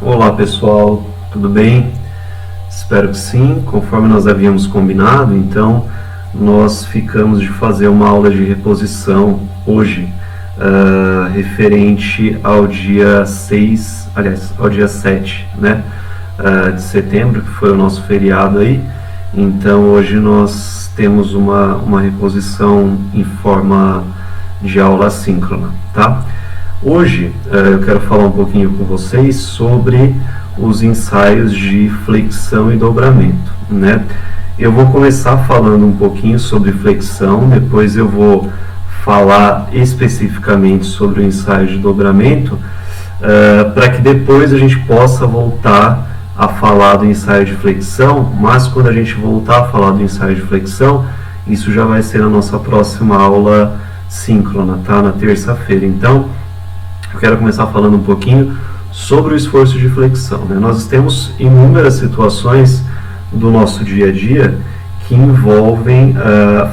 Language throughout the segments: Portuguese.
Olá pessoal, tudo bem? Espero que sim. Conforme nós havíamos combinado, então nós ficamos de fazer uma aula de reposição hoje, referente ao dia 6, aliás, ao dia 7, né, de setembro, que foi o nosso feriado aí. Então hoje nós temos uma reposição em forma de aula assíncrona, tá? Hoje eu quero falar um pouquinho com vocês sobre os ensaios de flexão e dobramento, né? Eu vou começar falando um pouquinho sobre flexão, depois eu vou falar especificamente sobre o ensaio de dobramento, para que depois a gente possa voltar a falar do ensaio de flexão, mas quando a gente voltar a falar do ensaio de flexão, isso já vai ser na nossa próxima aula síncrona, tá? Na terça-feira. Então, eu quero começar falando um pouquinho sobre o esforço de flexão, né? Nós temos inúmeras situações do nosso dia a dia que envolvem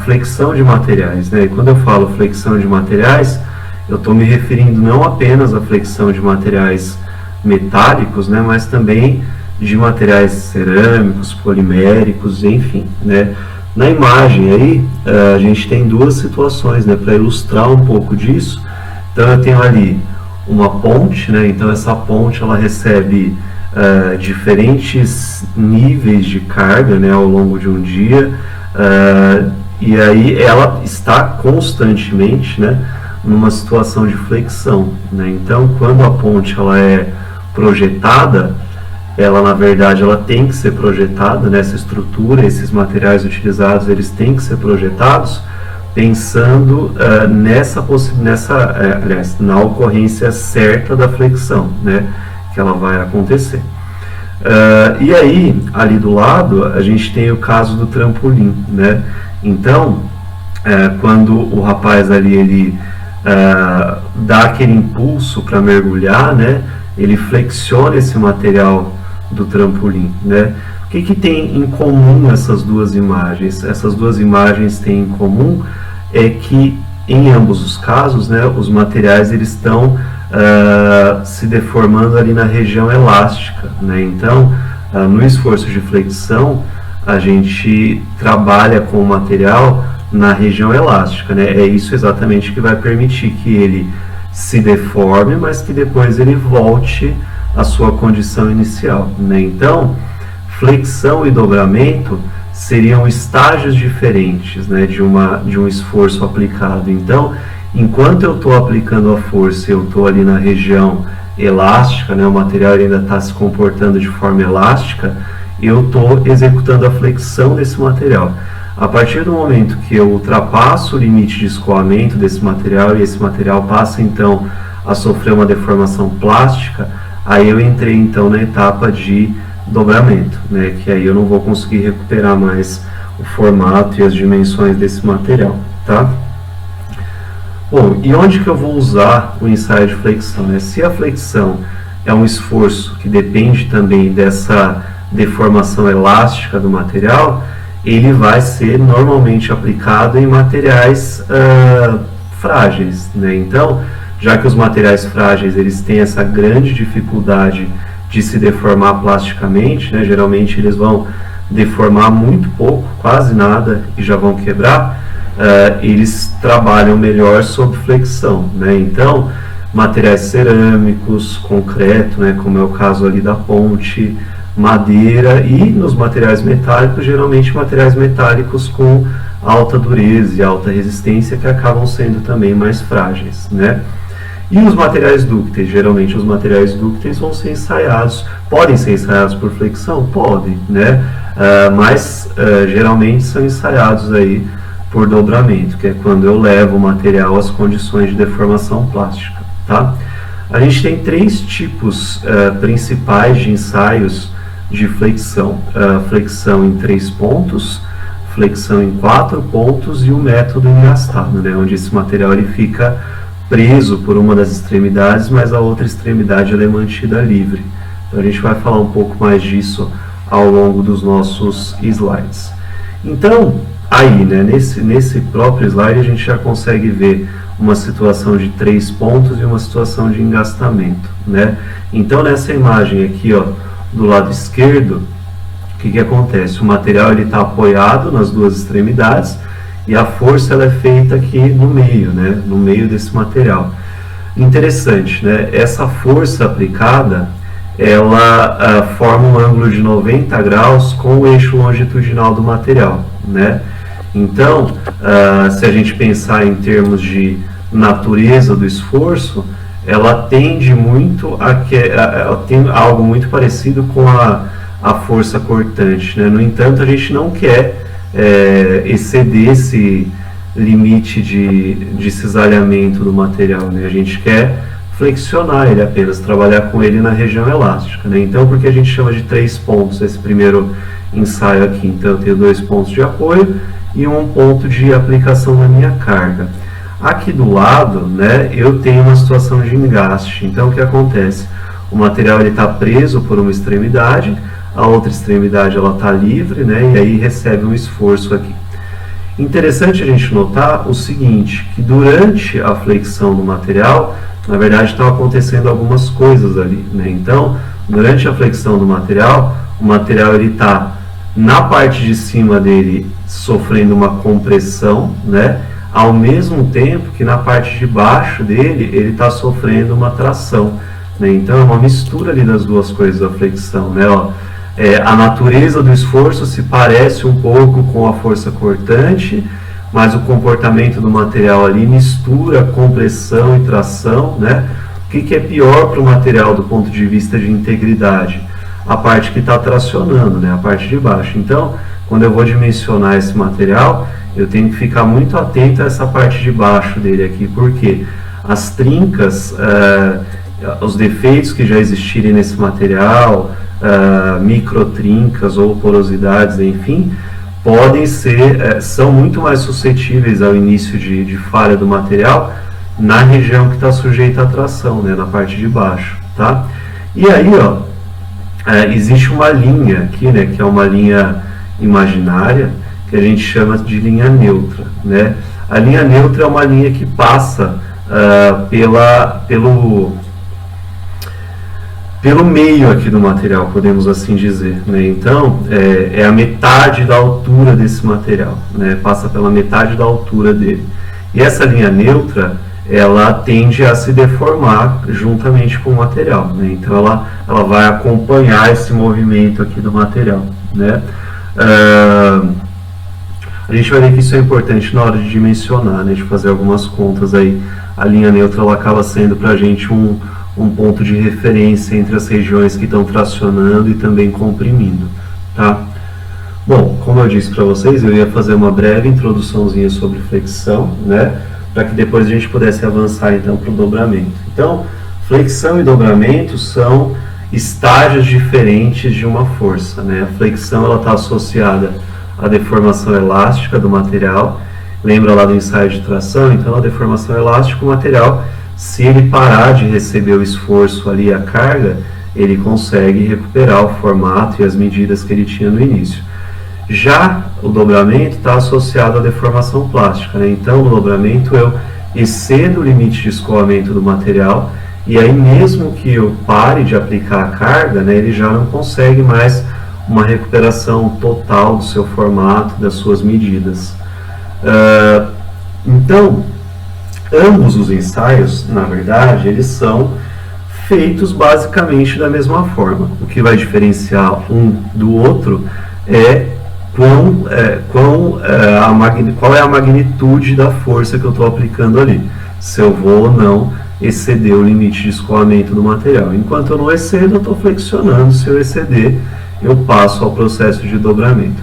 flexão de materiais, né? E quando eu falo flexão de materiais, eu estou me referindo não apenas à flexão de materiais metálicos, né? Mas também de materiais cerâmicos, poliméricos, enfim, né? Na imagem aí, a gente tem duas situações, né? Para ilustrar um pouco disso. Então eu tenho ali uma ponte, né? Então essa ponte ela recebe diferentes níveis de carga, né, ao longo de um dia, e aí ela está constantemente, né, numa situação de flexão, né? Então quando a ponte ela é projetada, ela na verdade ela tem que ser projetada nessa estrutura, esses materiais utilizados eles têm que ser projetados pensando aliás, na ocorrência certa da flexão, né, que ela vai acontecer. E aí, ali do lado, a gente tem o caso do trampolim, né? Então, quando o rapaz ali, ele dá aquele impulso para mergulhar, né, ele flexiona esse material do trampolim, né? O que tem em comum essas duas imagens? Essas duas imagens têm em comum é que em ambos os casos, né, os materiais eles estão se deformando ali na região elástica, né? Então, no esforço de flexão, a gente trabalha com o material na região elástica, né? É isso exatamente que vai permitir que ele se deforme, mas que depois ele volte à sua condição inicial, né? Então, flexão e dobramento seriam estágios diferentes, né, de um esforço aplicado. Então, enquanto eu estou aplicando a força, eu estou ali na região elástica, né, o material ainda está se comportando de forma elástica, eu estou executando a flexão desse material. A partir do momento que eu ultrapasso o limite de escoamento desse material e esse material passa então a sofrer uma deformação plástica, aí eu entrei então na etapa de dobramento, né, que aí eu não vou conseguir recuperar mais o formato e as dimensões desse material, tá? Bom, e onde que eu vou usar o ensaio de flexão, né? Se a flexão é um esforço que depende também dessa deformação elástica do material, ele vai ser normalmente aplicado em materiais frágeis, né? Então, já que os materiais frágeis eles têm essa grande dificuldade de se deformar plasticamente, né? Geralmente eles vão deformar muito pouco, quase nada, e já vão quebrar. Eles trabalham melhor sob flexão, né? Então, materiais cerâmicos, concreto, né? Como é o caso ali da ponte, madeira, e nos materiais metálicos, geralmente materiais metálicos com alta dureza e alta resistência, que acabam sendo também mais frágeis, né? E os materiais dúcteis, geralmente os materiais dúcteis vão ser ensaiados, podem ser ensaiados por flexão? Podem, né? Mas geralmente são ensaiados aí por dobramento, que é quando eu levo o material às condições de deformação plástica, tá? A gente tem três tipos principais de ensaios de flexão. Flexão em 3 pontos, flexão em 4 pontos e o método engastado, né? Onde esse material ele fica preso por uma das extremidades, mas a outra extremidade ela é mantida livre. Então a gente vai falar um pouco mais disso ao longo dos nossos slides. Então, aí, né, nesse próprio slide a gente já consegue ver uma situação de 3 pontos e uma situação de engastamento, né? Então nessa imagem aqui, ó, do lado esquerdo, o que acontece? O material está apoiado nas duas extremidades e a força ela é feita aqui no meio, né? No meio desse material. Interessante, né? Essa força aplicada, ela forma um ângulo de 90 graus com o eixo longitudinal do material, né? Então, se a gente pensar em termos de natureza do esforço, ela tende muito ela tem algo muito parecido com a força cortante, né? No entanto, a gente não quer exceder esse limite de cisalhamento do material, né? A gente quer flexionar ele apenas, trabalhar com ele na região elástica, né? Então, por que a gente chama de 3 pontos esse primeiro ensaio aqui? Então, eu tenho 2 pontos de apoio e um ponto de aplicação da minha carga. Aqui do lado, né, eu tenho uma situação de engaste. Então, o que acontece? O material está preso por uma extremidade, a outra extremidade ela está livre, né, e aí recebe um esforço aqui. Interessante a gente notar o seguinte, que durante a flexão do material, na verdade estão acontecendo algumas coisas ali, né? Então, durante a flexão do material, o material está na parte de cima dele sofrendo uma compressão, né? Ao mesmo tempo que na parte de baixo dele ele está sofrendo uma tração, né? Então é uma mistura ali das duas coisas da flexão, né? Ó, a natureza do esforço se parece um pouco com a força cortante, mas o comportamento do material ali mistura compressão e tração, né? O que é pior para o material do ponto de vista de integridade? A parte que está tracionando, né? A parte de baixo. Então, quando eu vou dimensionar esse material, eu tenho que ficar muito atento a essa parte de baixo dele aqui, porque as trincas, os defeitos que já existirem nesse material, microtrincas ou porosidades, enfim, podem ser, são muito mais suscetíveis ao início de falha do material na região que está sujeita à tração, né, na parte de baixo, tá? E aí, ó, existe uma linha aqui, né, que é uma linha imaginária, que a gente chama de linha neutra, né? A linha neutra é uma linha que passa pelo meio aqui do material, podemos assim dizer, né? Então, é a metade da altura desse material, né? Passa pela metade da altura dele. E essa linha neutra, ela tende a se deformar juntamente com o material, né? Então, ela vai acompanhar esse movimento aqui do material, né? A gente vai ver que isso é importante na hora de dimensionar, né? De fazer algumas contas aí. A linha neutra, ela acaba sendo para a gente um ponto de referência entre as regiões que estão tracionando e também comprimindo, tá? Bom, como eu disse para vocês, eu ia fazer uma breve introduçãozinha sobre flexão, né? Para que depois a gente pudesse avançar então para o dobramento. Então, flexão e dobramento são estágios diferentes de uma força, né? A flexão, ela está associada à deformação elástica do material. Lembra lá do ensaio de tração? Então, a deformação elástica, o material, se ele parar de receber o esforço ali, a carga, ele consegue recuperar o formato e as medidas que ele tinha no início. Já o dobramento está associado à deformação plástica, né? Então, no dobramento, eu excedo o limite de escoamento do material e aí, mesmo que eu pare de aplicar a carga, né, ele já não consegue mais uma recuperação total do seu formato, das suas medidas. Então, ambos os ensaios, na verdade, eles são feitos basicamente da mesma forma. O que vai diferenciar um do outro é qual é a magnitude da força que eu estou aplicando ali. Se eu vou ou não exceder o limite de escoamento do material. Enquanto eu não excedo, eu estou flexionando. Se eu exceder, eu passo ao processo de dobramento.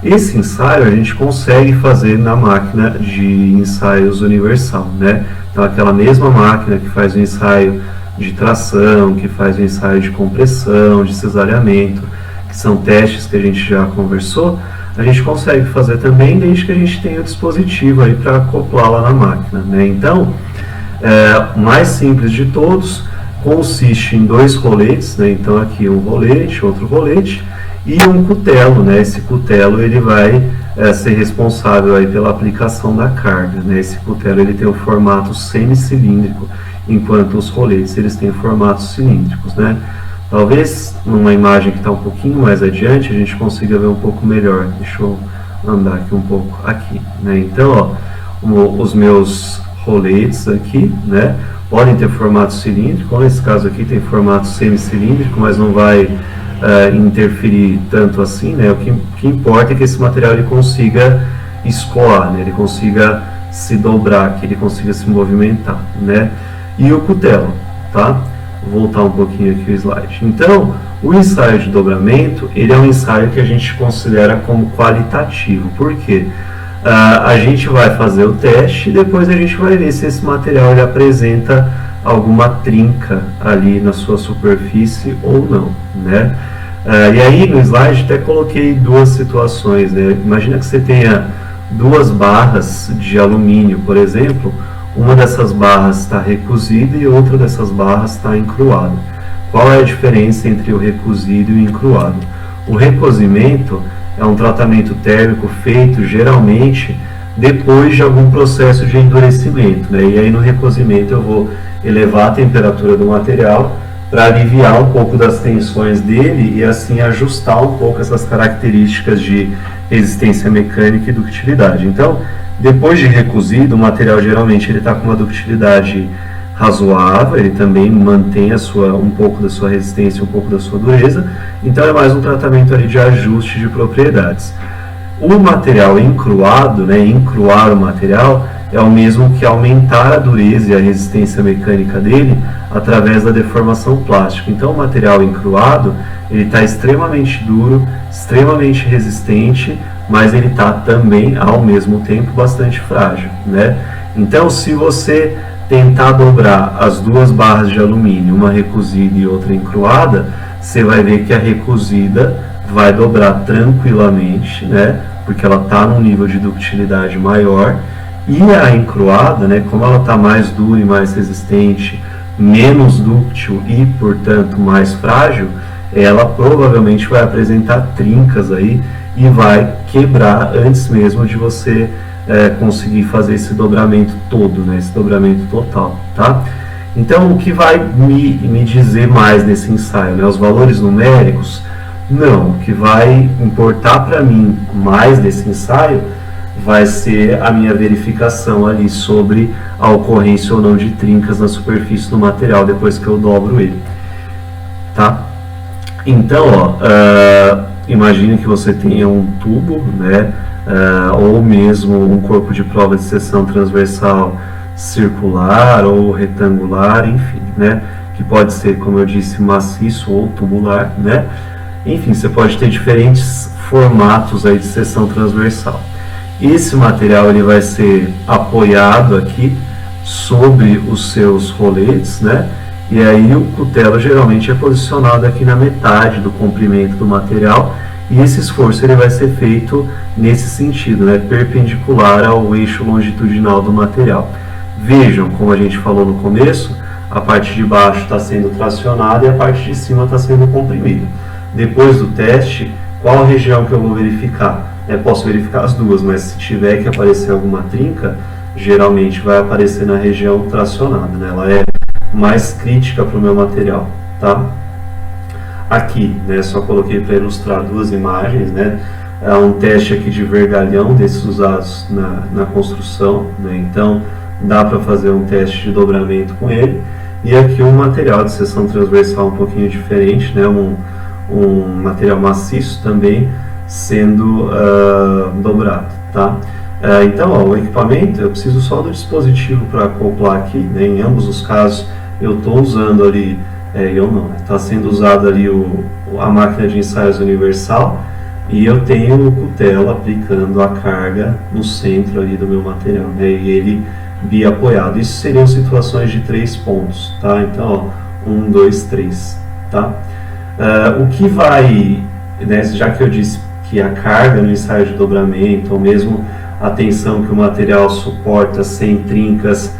Esse ensaio a gente consegue fazer na máquina de ensaios universal, né? Então, aquela mesma máquina que faz o ensaio de tração, que faz o ensaio de compressão, de cisalhamento, que são testes que a gente já conversou, a gente consegue fazer também desde que a gente tenha o dispositivo aí para acoplar lá na máquina, né? Então, o mais simples de todos consiste em 2 roletes, né? Então, aqui um rolete, outro rolete, e um cutelo, né? Esse cutelo ele vai ser responsável aí pela aplicação da carga, né? Esse cutelo ele tem o formato semicilíndrico, enquanto os roletes eles têm formatos cilíndricos, né? Talvez numa imagem que está um pouquinho mais adiante a gente consiga ver um pouco melhor. Deixa eu andar aqui um pouco aqui, né? Então, ó, os meus roletes aqui, né, podem ter formato cilíndrico. Nesse caso aqui tem formato semicilíndrico, mas não vai interferir tanto assim, né? O que importa é que esse material ele consiga escoar, né? Ele consiga se dobrar, que ele consiga se movimentar, né? E o cutelo, tá? Vou voltar um pouquinho aqui o slide. Então, o ensaio de dobramento, ele é um ensaio que a gente considera como qualitativo. Por quê? A gente vai fazer o teste e depois a gente vai ver se esse material ele apresenta alguma trinca ali na sua superfície ou não, né? E aí no slide até coloquei duas situações, né? Imagina que você tenha duas barras de alumínio, por exemplo. Uma dessas barras está recozida e outra dessas barras está encruada. Qual é a diferença entre o recozido e o encruado? O recozimento é um tratamento térmico feito geralmente depois de algum processo de endurecimento, né? E aí no recozimento eu vou elevar a temperatura do material para aliviar um pouco das tensões dele e assim ajustar um pouco essas características de resistência mecânica e ductilidade. Então, depois de recozido, o material geralmente ele está com uma ductilidade razoável, ele também mantém um pouco da sua resistência, um pouco da sua dureza, então é mais um tratamento ali de ajuste de propriedades. O material encruado, né, encruar o material, é o mesmo que aumentar a dureza e a resistência mecânica dele através da deformação plástica. Então o material encruado, ele está extremamente duro, extremamente resistente, mas ele está também, ao mesmo tempo, bastante frágil, né? Então se você tentar dobrar as duas barras de alumínio, uma recozida e outra encruada, você vai ver que a recozida vai dobrar tranquilamente, né? Porque ela está num nível de ductilidade maior, e a encruada, né, como ela está mais dura e mais resistente, menos dúctil e, portanto, mais frágil, ela provavelmente vai apresentar trincas aí e vai quebrar antes mesmo de você conseguir fazer esse dobramento todo, né, esse dobramento total, tá? Então, o que vai me dizer mais nesse ensaio, né, os valores numéricos? Não, o que vai importar para mim mais desse ensaio vai ser a minha verificação ali sobre a ocorrência ou não de trincas na superfície do material depois que eu dobro ele, tá? Então, ó, imagine que você tenha um tubo, né, ou mesmo um corpo de prova de seção transversal circular ou retangular, enfim, né, que pode ser, como eu disse, maciço ou tubular, né? Enfim, você pode ter diferentes formatos aí de seção transversal. Esse material ele vai ser apoiado aqui sobre os seus roletes, né? E aí o cutelo geralmente é posicionado aqui na metade do comprimento do material, e esse esforço ele vai ser feito nesse sentido, né? Perpendicular ao eixo longitudinal do material. Vejam, como a gente falou no começo, a parte de baixo está sendo tracionada e a parte de cima está sendo comprimida. Depois do teste, qual a região que eu vou verificar? Posso verificar as duas, mas se tiver que aparecer alguma trinca, geralmente vai aparecer na região tracionada, né? Ela é mais crítica para o meu material, tá? Aqui, né, só coloquei para ilustrar duas imagens, né? É um teste aqui de vergalhão desses usados na construção, né? Então dá para fazer um teste de dobramento com ele. E aqui um material de seção transversal um pouquinho diferente, né? Um material maciço também sendo dobrado, tá? Então, ó, o equipamento, eu preciso só do dispositivo para acoplar aqui, né? Em ambos os casos eu estou usando ali, está sendo usado ali a máquina de ensaios universal, e eu tenho o cutelo aplicando a carga no centro ali do meu material, né? E ele biapoiado. Isso seriam situações de 3 pontos, tá? Então, ó, 1, 2, 3, tá? O que vai, né, já que eu disse que a carga no ensaio de dobramento, ou mesmo a tensão que o material suporta sem trincas,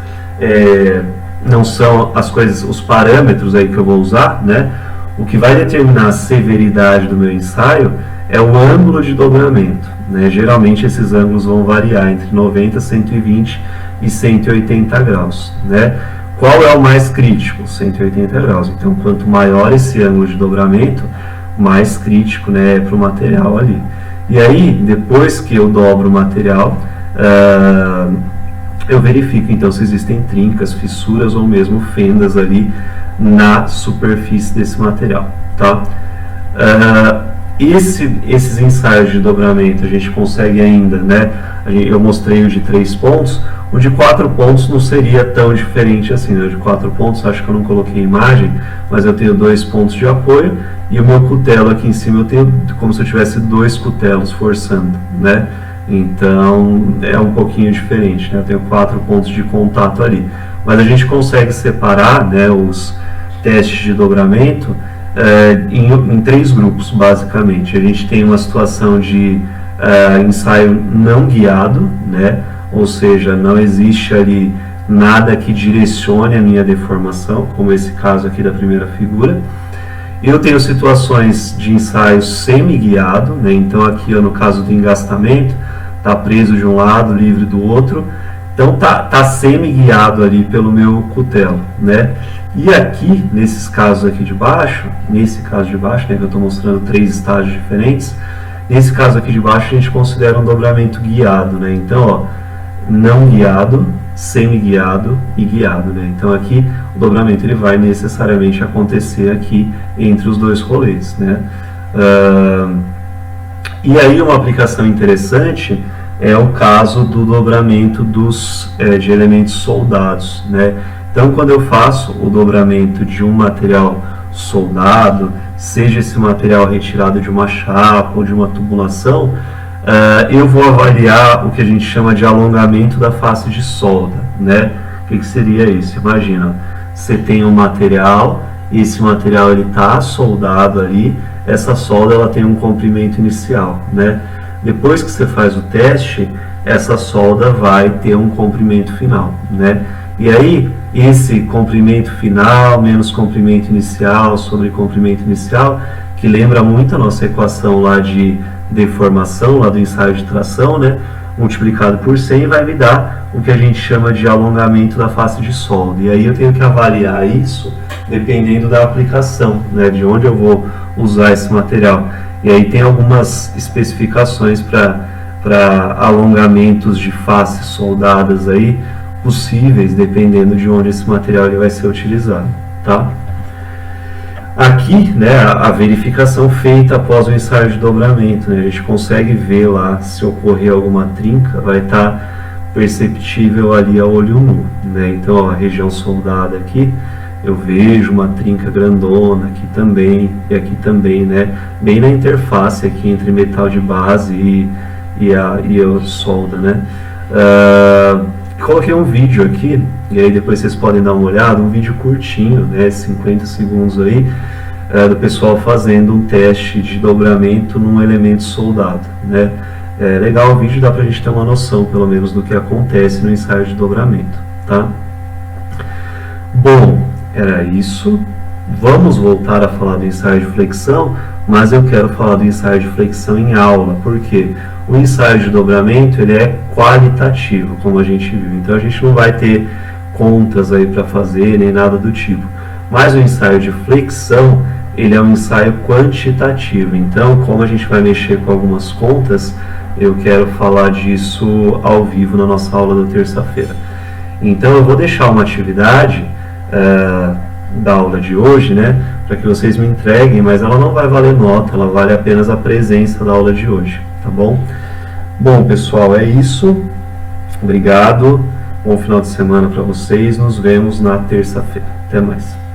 não são as coisas, os parâmetros aí que eu vou usar, né? O que vai determinar a severidade do meu ensaio é o ângulo de dobramento, né? Geralmente esses ângulos vão variar entre 90, 120 e 180 graus, né? Qual é o mais crítico? 180 graus. Então, quanto maior esse ângulo de dobramento, mais crítico, né, para o material ali. E aí, depois que eu dobro o material, eu verifico então se existem trincas, fissuras ou mesmo fendas ali na superfície desse material, tá? Esses ensaios de dobramento a gente consegue ainda, né? Eu mostrei o de 3 pontos, o de 4 pontos não seria tão diferente assim, né? O de 4 pontos, acho que eu não coloquei imagem, mas eu tenho 2 pontos de apoio e o meu cutelo aqui em cima eu tenho como se eu tivesse 2 cutelos forçando, né? Então é um pouquinho diferente, né? Eu tenho 4 pontos de contato ali, mas a gente consegue separar, né, os testes de dobramento em 3 grupos, basicamente. A gente tem uma situação de ensaio não guiado, né? Ou seja, não existe ali nada que direcione a minha deformação, como esse caso aqui da primeira figura. Eu tenho situações de ensaio semi-guiado, né? Então aqui, no caso do engastamento, está preso de um lado, livre do outro. Então tá semi-guiado ali pelo meu cutelo, né? E aqui, nesses casos aqui de baixo, nesse caso de baixo, né, que eu estou mostrando 3 estágios diferentes, nesse caso aqui de baixo a gente considera um dobramento guiado, né? Então, ó, não guiado, semi-guiado e guiado, né? Então aqui o dobramento ele vai necessariamente acontecer aqui entre os 2 rolês, né? E aí uma aplicação interessante é o caso do dobramento de elementos soldados, né? Então, quando eu faço o dobramento de um material soldado, seja esse material retirado de uma chapa ou de uma tubulação, eu vou avaliar o que a gente chama de alongamento da face de solda, né? O que seria isso? Imagina, você tem um material, esse material ele está soldado ali, essa solda ela tem um comprimento inicial, né? Depois que você faz o teste, essa solda vai ter um comprimento final, né? E aí, esse comprimento final, menos comprimento inicial, sobre comprimento inicial, que lembra muito a nossa equação lá de deformação, lá do ensaio de tração, né? Multiplicado por 100 vai me dar o que a gente chama de alongamento da face de solda. E aí eu tenho que avaliar isso dependendo da aplicação, né? De onde eu vou usar esse material. E aí tem algumas especificações para alongamentos de faces soldadas aí, possíveis, dependendo de onde esse material ele vai ser utilizado, tá? Aqui, né, a verificação feita após o ensaio de dobramento, né, a gente consegue ver lá se ocorrer alguma trinca, vai estar perceptível ali a olho nu, né? Então, ó, a região soldada aqui, eu vejo uma trinca grandona aqui também, e aqui também, né, bem na interface aqui entre metal de base e a solda, né? Coloquei um vídeo aqui, e aí depois vocês podem dar uma olhada, um vídeo curtinho, né, 50 segundos aí, do pessoal fazendo um teste de dobramento num elemento soldado, né. É legal o vídeo, dá pra gente ter uma noção, pelo menos, do que acontece no ensaio de dobramento, tá? Bom, era isso. Vamos voltar a falar do ensaio de flexão, mas eu quero falar do ensaio de flexão em aula, porque o ensaio de dobramento ele é qualitativo, como a gente viu, então a gente não vai ter contas aí para fazer, nem nada do tipo, mas o ensaio de flexão ele é um ensaio quantitativo, então como a gente vai mexer com algumas contas, eu quero falar disso ao vivo na nossa aula da terça-feira. Então eu vou deixar uma atividade da aula de hoje, né, para que vocês me entreguem, mas ela não vai valer nota, ela vale apenas a presença da aula de hoje, tá bom? Bom, pessoal, é isso. Obrigado. Bom final de semana para vocês. Nos vemos na terça-feira. Até mais.